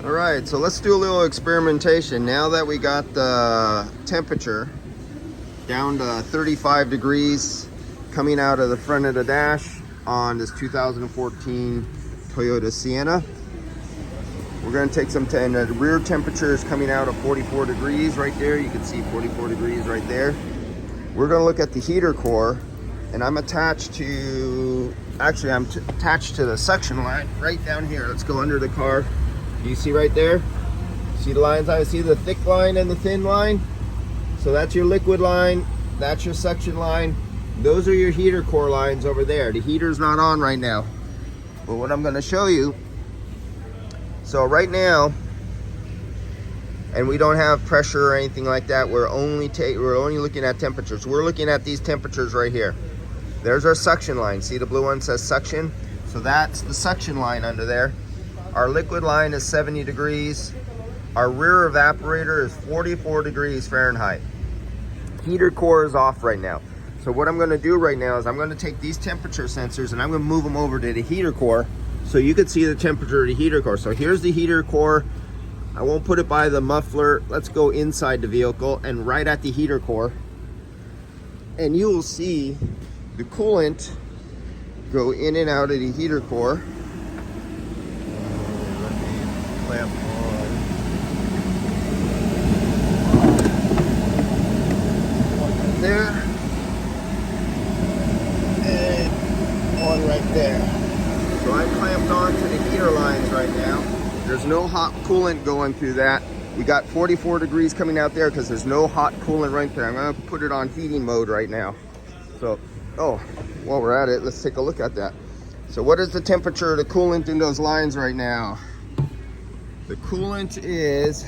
All right, so let's do a little experimentation. Now that we got the temperature down to 35 degrees coming out of the front of the dash on this 2014 Toyota Sienna, we're going to take some, and the rear temperature is coming out of 44 degrees right there. You can see 44 degrees right there. We're going to look at the heater core, and I'm attached to, actually I'm attached to the suction line right down here. Let's go under the car. Do you see right there? See the lines? I see the thick line and the thin line. So that's your liquid line, that's your suction line. Those are your heater core lines over there. The heater's not on right now. But what I'm going to show you, so right now, and we don't have pressure or anything like that. We're only looking at temperatures. We're looking at these temperatures right here. There's our suction line. See the blue one says suction? So that's the suction line under there. Our liquid line is 70 degrees. Our rear evaporator is 44 degrees Fahrenheit. Heater core is off right now. So what I'm going to do right now is I'm going to take these temperature sensors and I'm going to move them over to the heater core so you can see the temperature of the heater core. So here's the heater core. I won't put it by the muffler. Let's go inside the vehicle and right at the heater core. And you will see the coolant go in and out of the heater core. Let me clamp on. One right there. And one right there. So I clamped on to the heater lines right now. There's no hot coolant going through that. We got 44 degrees coming out there because there's no hot coolant right there. I'm gonna put it on heating mode right now. So, oh, while we're at it, let's take a look at that. So what is the temperature of the coolant in those lines right now? The coolant is,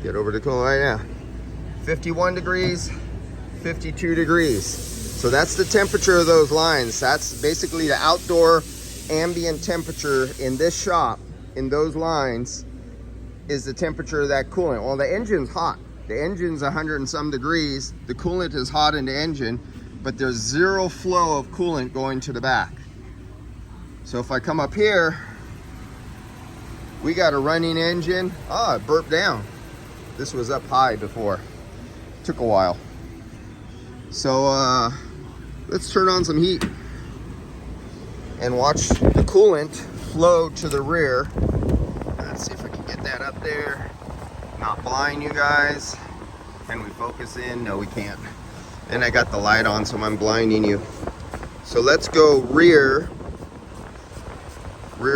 get over the coolant right now, 51 degrees, 52 degrees. So that's the temperature of those lines. That's basically the outdoor ambient temperature in this shop, in those lines, is the temperature of that coolant. Well, the engine's hot. The engine's 100 and some degrees. The coolant is hot in the engine, but there's zero flow of coolant going to the back. So if I come up here, we got a running engine. Ah, it burped down. This was up high before. Took a while. So let's turn on some heat and watch the coolant flow to the rear. Let's see if I can get that up there. Not blind you guys. Can we focus in? No, we can't. And I got the light on, so I'm blinding you. So let's go rear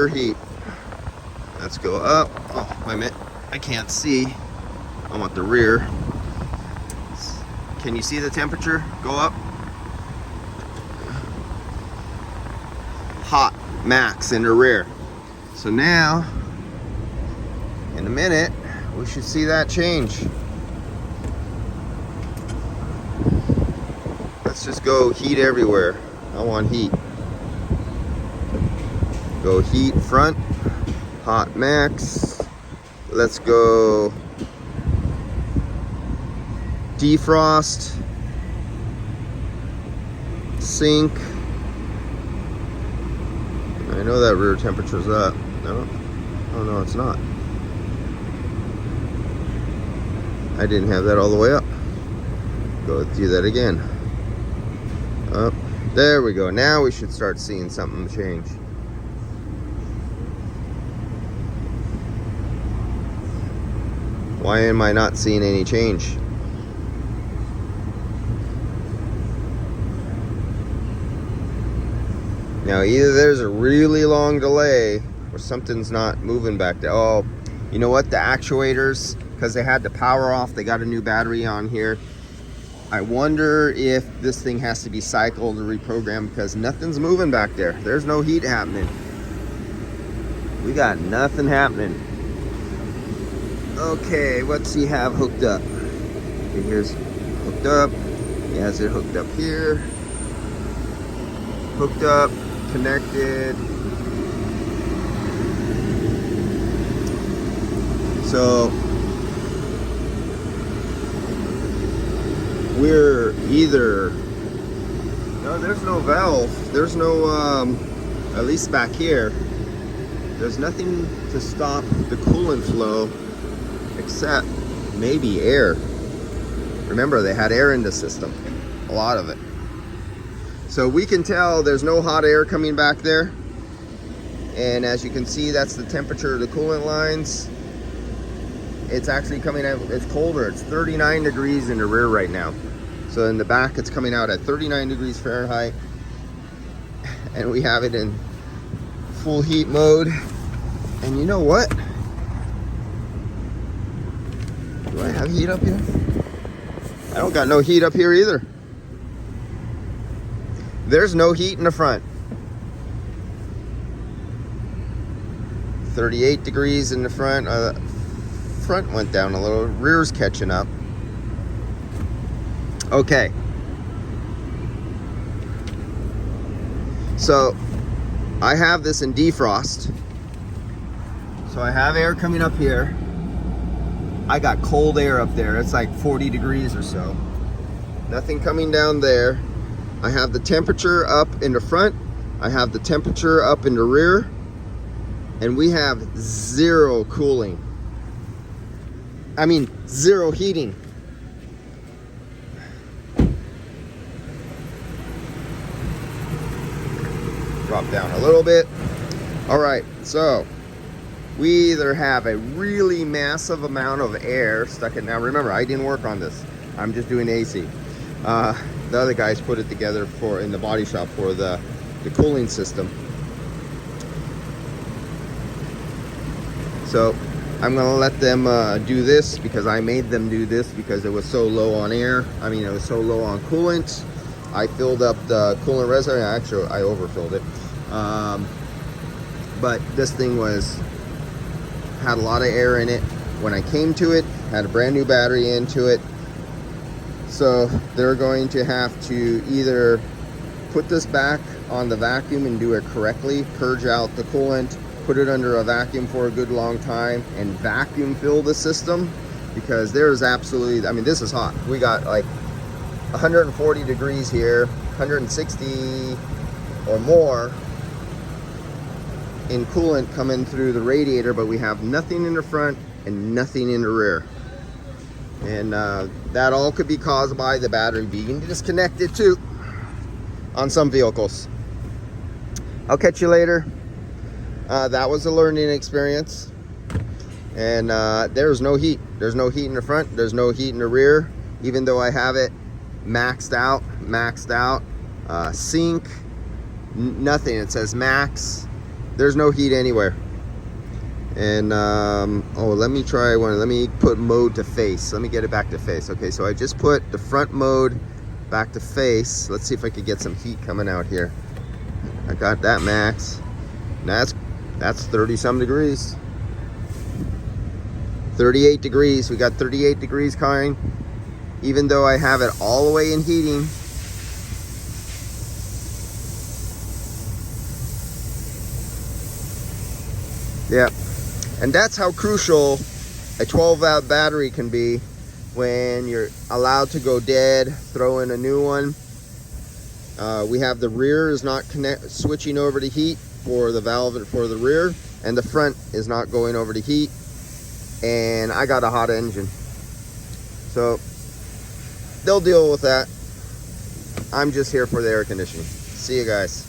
heat. Let's go up. Oh, wait a minute. I can't see. I want the rear. Can you see the temperature go up? Hot max in the rear. So now, in a minute, we should see that change. Let's just go heat everywhere. I want heat. Go heat front, hot max. Let's go defrost, sync. I know that rear temperature's up. No? Oh no, it's not. I didn't have that all the way up. Go do that again. Up. There we go. Now we should start seeing something change. Why am I not seeing any change? Now either there's a really long delay or something's not moving back there. Oh, you know what? The actuators, because they had the power off, they got a new battery on here. I wonder if this thing has to be cycled or reprogrammed because nothing's moving back there. There's no heat happening. We got nothing happening. Okay, what's he have hooked up? Okay, here's hooked up. He has it hooked up here. Hooked up, connected. So we're either, no, there's no valve. There's no, at least back here, there's nothing to stop the coolant flow except maybe air. Remember, they had air in the system, a lot of it. So we can tell there's no hot air coming back there. And as you can see, that's the temperature of the coolant lines. It's actually coming out, it's colder. It's 39 degrees in the rear right now. So in the back, it's coming out at 39 degrees Fahrenheit. And we have it in full heat mode. And you know what? Do I have heat up here? I don't got no heat up here either. There's no heat in the front. 38 degrees in the front. Front went down a little. Rear's catching up. Okay. So I have this in defrost. So I have air coming up here. I got cold air up there. It's like 40 degrees or so. Nothing coming down there. I have the temperature up in the front. I have the temperature up in the rear. And we have zero cooling. I mean, zero heating. Drop down a little bit. All right, so we either have a really massive amount of air stuck in. Now remember, I didn't work on this. I'm just doing AC. The other guys put it together for in the body shop for the cooling system. So I'm gonna let them do this because I made them do this because it was so low on air. I mean, it was so low on coolant. I filled up the coolant reservoir. Actually, I overfilled it. But this thing had a lot of air in it. When I came to it, had a brand new battery into it. So they're going to have to either put this back on the vacuum and do it correctly, purge out the coolant, put it under a vacuum for a good long time, and vacuum fill the system, because there's absolutely, I mean, this is hot. We got like 140 degrees here, 160 or more in coolant coming through the radiator, but we have nothing in the front and nothing in the rear. And that all could be caused by the battery being disconnected too on some vehicles. I'll catch you later. That was a learning experience. And there's no heat. There's no heat in the front. There's no heat in the rear. Even though I have it maxed out. Sync, nothing. It says max. There's no heat anywhere. And oh, let me try one. Let me put mode to face. Let me get it back to face. Okay, so I just put the front mode back to face. Let's see if I could get some heat coming out here. I got that max. That's 30 some degrees. 38 degrees. We got 38 degrees coming. Even though I have it all the way in heating. Yeah. And that's how crucial a 12-volt battery can be when you're allowed to go dead, throw in a new one. We have the rear is not switching over to heat for the valve for the rear, and the front is not going over to heat. And I got a hot engine. So they'll deal with that. I'm just here for the air conditioning. See you guys.